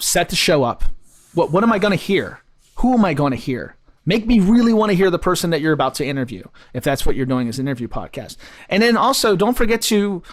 set the show up. What am I going to hear? Who am I going to hear? Make me really want to hear the person that you're about to interview, if that's what you're doing as an interview podcast. And then also, don't forget to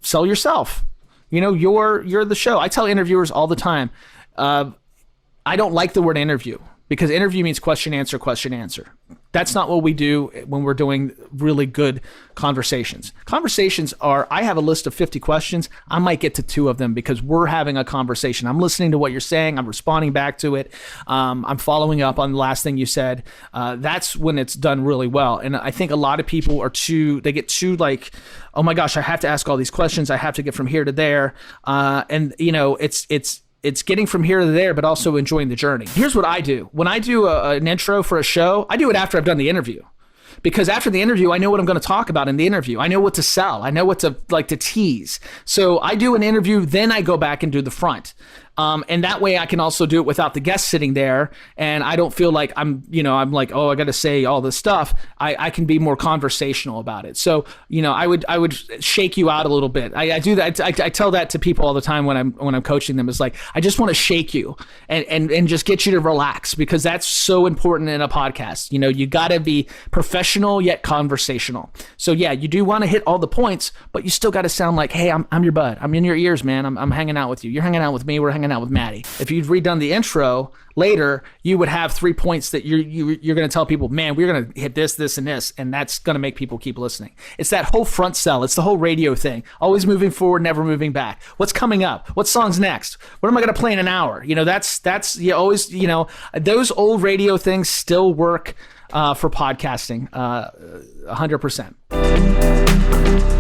sell yourself. You know, you're the show. I tell interviewers all the time, I don't like the word interview, because interview means question, answer, question, answer. That's not what we do when we're doing really good conversations. Conversations are, I have a list of 50 questions. I might get to 2 of them because we're having a conversation. I'm listening to what you're saying. I'm responding back to it. I'm following up on the last thing you said. That's when it's done really well. And I think a lot of people they get too like, oh my gosh, I have to ask all these questions. I have to get from here to there. And you know, it's getting from here to there, but also enjoying the journey. Here's what I do. When I do an intro for a show, I do it after I've done the interview. Because after the interview, I know what I'm going to talk about in the interview. I know what to sell. I know what to tease. So I do an interview, then I go back and do the front. And that way I can also do it without the guest sitting there, and I don't feel like I'm like, oh, I got to say all this stuff. I can be more conversational about it. So, you know, I would shake you out a little bit. I do that. I tell that to people all the time when I'm coaching them. It's like, I just want to shake you and just get you to relax, because that's so important in a podcast. You know, you got to be professional yet conversational. So yeah, you do want to hit all the points, but you still got to sound like, hey, I'm your bud. I'm in your ears, man. I'm hanging out with you. You're hanging out with me. We're hanging out with Matty. If you'd redone the intro later, you would have 3 points that you're going to tell people, man, we're going to hit this, and this, and that's going to make people keep listening. It's that whole front sell. It's the whole radio thing. Always moving forward, never moving back. What's coming up? What song's next? What am I going to play in an hour? You know, that's you always, you know, those old radio things still work for podcasting 100%.